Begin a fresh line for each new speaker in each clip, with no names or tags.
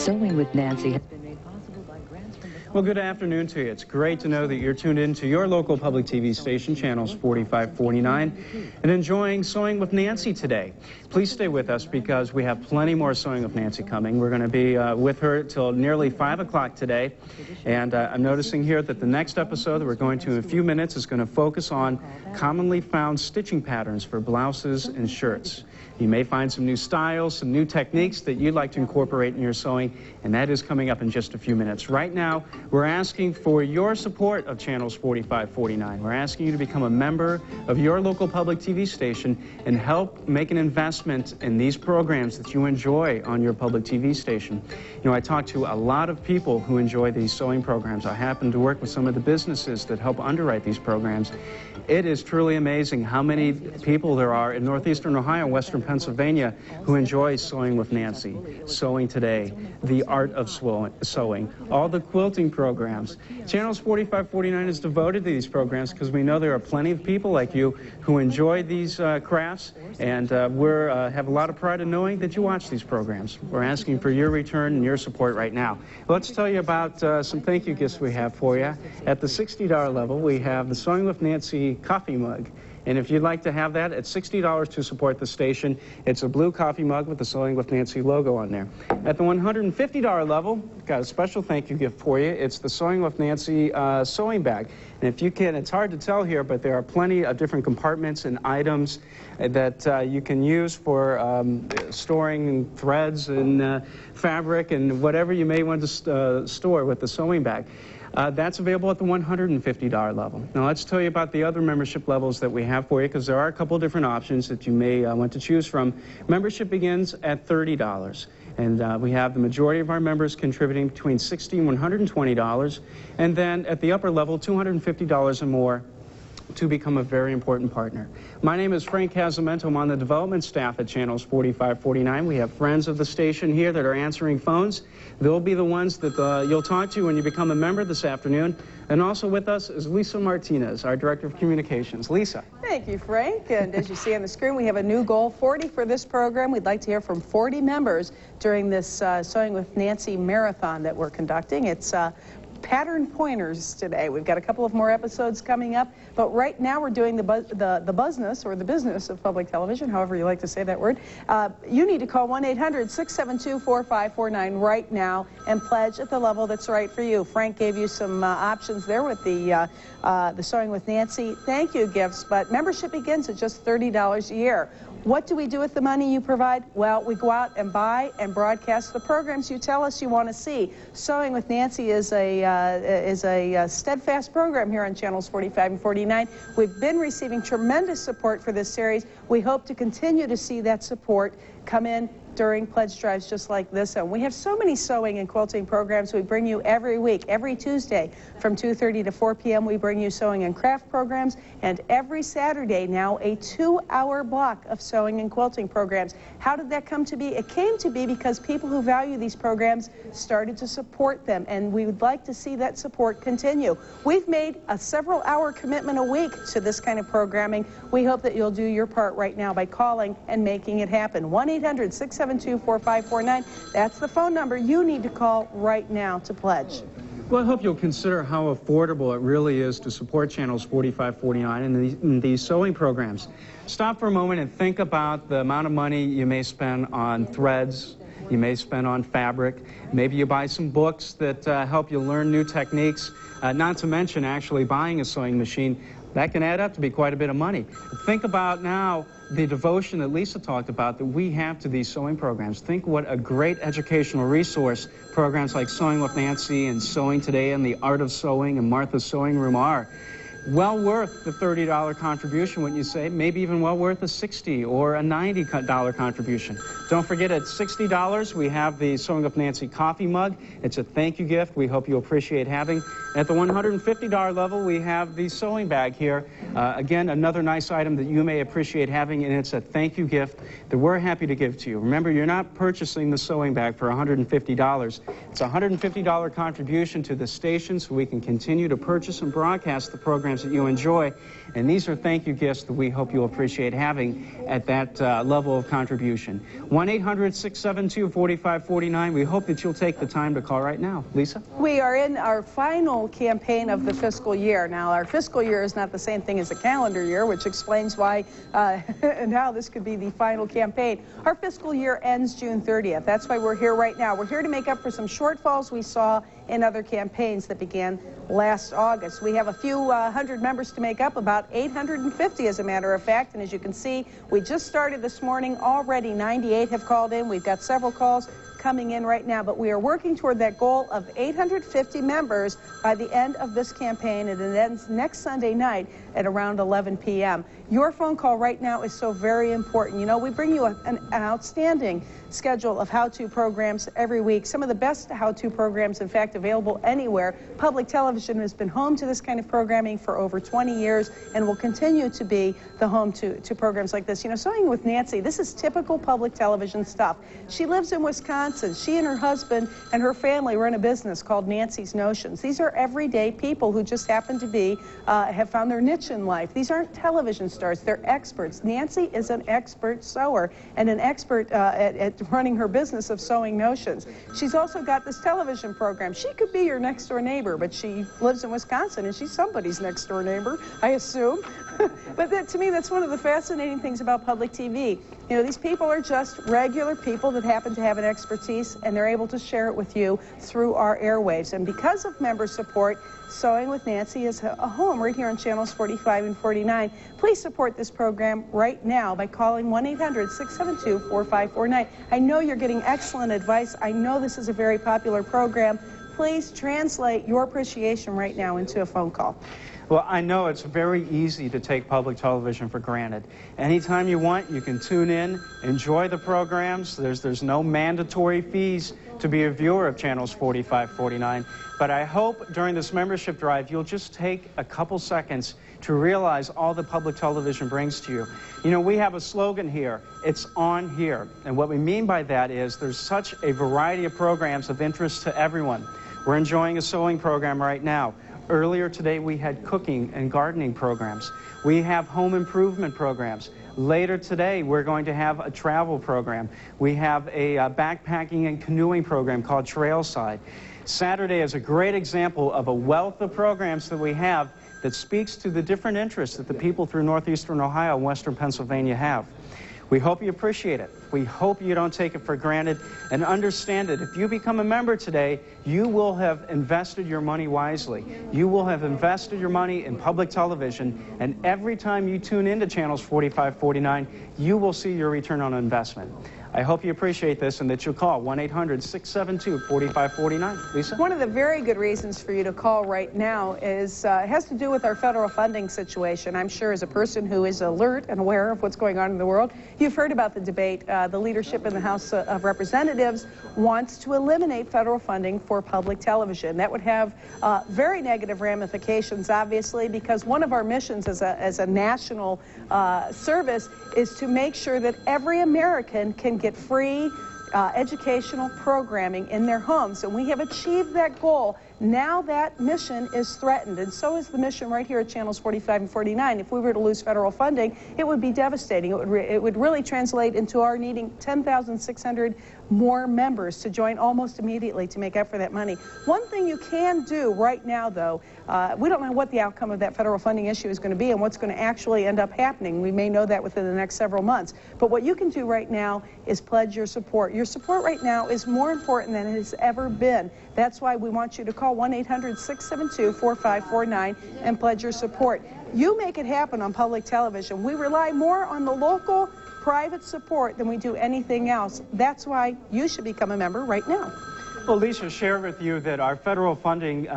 Sewing with Nancy has been made possible by grants from the...
Well, good afternoon to you. It's great to know that you're tuned in to your local public TV station, channels 4549, and enjoying Sewing with Nancy today. Please stay with us because we have plenty more Sewing with Nancy coming. We're going to be with her till nearly 5 o'clock today, and I'm noticing here that the next episode that we're going to in a few minutes is going to focus on commonly found stitching patterns for blouses and shirts. You may find some new styles, some new techniques that you'd like to incorporate in your sewing, and that is coming up in just a few minutes. Right now, we're asking for your support of Channels 4549. We're asking you to become a member of your local public TV station and help make an investment in these programs that you enjoy on your public TV station. You know, I talk to a lot of people who enjoy these sewing programs. I happen to work with some of the businesses that help underwrite these programs. It is truly amazing how many people there are in northeastern Ohio, western Pennsylvania, who enjoy Sewing with Nancy, Sewing Today, The Art of Sewing, all the quilting programs. Channels 4549 is devoted to these programs because we know there are plenty of people like you who enjoy these crafts, and we have a lot of pride in knowing that you watch these programs. We're asking for your return and your support right now. Let's tell you about some thank you gifts we have for you. At the $60 level, we have the Sewing with Nancy coffee mug. And if you'd like to have that, at $60 to support the station, it's a blue coffee mug with the Sewing with Nancy logo on there. At the $150 level, got a special thank you gift for you. It's the Sewing with Nancy sewing bag. And if you can, it's hard to tell here, but there are plenty of different compartments and items that you can use for storing threads and fabric and whatever you may want to store with the sewing bag. That's available at the $150 level. Now let's tell you about the other membership levels that we have for you, because there are a couple different options that you may want to choose from. Membership begins at $30, and we have the majority of our members contributing between $60 and $120, and then at the upper level, $250 or more to become a very important partner. My name is Frank Casamento. I'm on the development staff at Channels 4549. We have friends of the station here that are answering phones. They'll be the ones that you'll talk to when you become a member this afternoon. And also with us is Lisa Martinez, our Director of Communications. Lisa.
Thank you, Frank. And as you see on the screen, we have a new goal, 40 for this program. We'd like to hear from 40 members during this Sewing with Nancy marathon that we're conducting. It's pattern pointers today. We've got a couple of more episodes coming up, but right now we're doing the business, or the business of public television, however you like to say that word. You need to call 1-800-672-4549 right now and pledge at the level that's right for you. Frank gave you some options there with the Sewing with Nancy thank you gifts, but membership begins at just $30 a year. What do we do with the money you provide? Well, we go out and buy and broadcast the programs you tell us you want to see. Sewing with Nancy is a steadfast program here on Channels 45 and 49. We've been receiving tremendous support for this series. We hope to continue to see that support come in during pledge drives just like this. And we have so many sewing and quilting programs we bring you every week. Every Tuesday from 2:30 to 4 p.m. we bring you sewing and craft programs, and every Saturday now a 2-hour block of sewing and quilting programs. How did that come to be? It came to be because people who value these programs started to support them, and we would like to see that support continue. We've made a several-hour commitment a week to this kind of programming. We hope that you'll do your part right now by calling and making it happen. 1-800-672-4549. That's the phone number you need to call right now to pledge.
Well, I hope you'll consider how affordable it really is to support Channels 4549 and these sewing programs. Stop for a moment and think about the amount of money you may spend on threads, you may spend on fabric. Maybe you buy some books that help you learn new techniques, not to mention actually buying a sewing machine. That can add up to be quite a bit of money. Think about now the devotion that Lisa talked about that we have to these sewing programs. Think what a great educational resource programs like Sewing with Nancy and Sewing Today and The Art of Sewing and Martha's Sewing Room are. Well worth the $30 contribution, wouldn't you say? Maybe even well worth a $60 or a $90 contribution. Don't forget, at $60, we have the Sewing with Nancy coffee mug. It's a thank you gift we hope you appreciate having. At the $150 level, we have the sewing bag here. Again, another nice item that you may appreciate having, and it's a thank you gift that we're happy to give to you. Remember, you're not purchasing the sewing bag for $150. It's a $150 contribution to the station so we can continue to purchase and broadcast the program programs that you enjoy. And these are thank you gifts that we hope you'll appreciate having at that level of contribution. 1-800-672-4549. We hope that you'll take the time to call right now. Lisa?
We are in our final campaign of the fiscal year. Now, our fiscal year is not the same thing as a calendar year, which explains why now this could be the final campaign. Our fiscal year ends June 30th. That's why we're here right now. We're here to make up for some shortfalls we saw in other campaigns that began last August. We have a few hundred members to make up, about 850 as a matter of fact, and as you can see, we just started this morning. Already 98 have called in. We've got several calls coming in right now, but we are working toward that goal of 850 members by the end of this campaign, and it ends next Sunday night at around 11 p.m. Your phone call right now is so very important. You know, we bring you an outstanding schedule of how-to programs every week, some of the best how-to programs, in fact, available anywhere. Public television has been home to this kind of programming for over 20 years and will continue to be the home to programs like this. You know, Sewing with Nancy, this is typical public television stuff. She lives in Wisconsin. She and her husband and her family run a business called Nancy's Notions. These are everyday people who just happen to be, have found their niche in life. These aren't television stars. They're experts. Nancy is an expert sewer and an expert at running her business of sewing notions. She's also got this television program. She could be your next door neighbor, but she lives in Wisconsin and she's somebody's next door neighbor, I assume. But to me, that's one of the fascinating things about public TV. You know, these people are just regular people that happen to have an expertise, and they're able to share it with you through our airwaves. And because of member support, Sewing with Nancy is a home right here on channels 45 and 49. Please support this program right now by calling 1-800-672-4549. I know you're getting excellent advice. I know this is a very popular program. Please translate your appreciation right now into a phone call.
Well, I know it's very easy to take public television for granted. Anytime you want, you can tune in, enjoy the programs. There's no mandatory fees to be a viewer of channels 45, 49. But I hope during this membership drive, you'll just take a couple seconds to realize all the public television brings to you. You know, we have a slogan here, it's on here. And what we mean by that is there's such a variety of programs of interest to everyone. We're enjoying a sewing program right now. Earlier today, we had cooking and gardening programs. We have home improvement programs. Later today, we're going to have a travel program. We have a backpacking and canoeing program called Trailside. Saturday is a great example of a wealth of programs that we have that speaks to the different interests that the people through northeastern Ohio and western Pennsylvania have. We hope you appreciate it. We hope you don't take it for granted, and understand that if you become a member today, you will have invested your money wisely. You will have invested your money in public television, and every time you tune into channels 45, 49, you will see your return on investment. I hope you appreciate this and that you'll call 1-800-672-4549. Lisa?
One of the very good reasons for you to call right now is has to do with our federal funding situation. I'm sure as a person who is alert and aware of what's going on in the world, you've heard about the debate. The leadership in the House of Representatives wants to eliminate federal funding for public television. That would have very negative ramifications, obviously, because one of our missions as a national service is to make sure that every American can get free educational programming in their homes, and we have achieved that goal. Now that mission is threatened, and so is the mission right here at channels 45 and 49. If we were to lose federal funding, it would be devastating. It would really translate into our needing 10,600 more members to join almost immediately to make up for that money. One thing you can do right now, though, we don't know what the outcome of that federal funding issue is going to be and what's going to actually end up happening. We may know that within the next several months. But what you can do right now is pledge your support. Your support right now is more important than it has ever been. That's why we want you to call 1-800-672-4549 and pledge your support. You make it happen on public television. We rely more on the local private support than we do anything else. That's why you should become a member right now.
Well, Lisa shared with you that our federal funding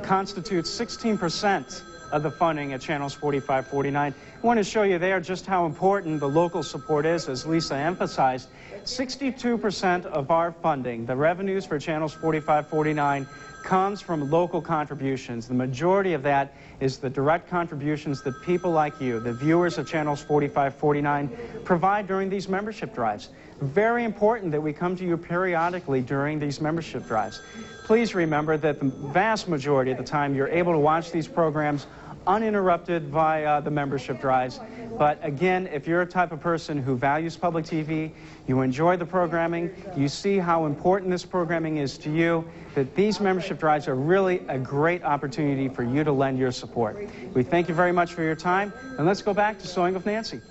constitutes 16% of the funding at channels 45, 49. I want to show you there just how important the local support is, as Lisa emphasized. 62% of our funding, the revenues for channels 45, 49, comes from local contributions. The majority of that is the direct contributions that people like you, the viewers of channels 45, 49, provide during these membership drives. Very important that we come to you periodically during these membership drives. Please remember that the vast majority of the time you're able to watch these programs uninterrupted via the membership drives. But again, if you're a type of person who values public TV, you enjoy the programming, you see how important this programming is to you, that these membership drives are really a great opportunity for you to lend your support. We thank you very much for your time, and let's go back to Sewing with Nancy.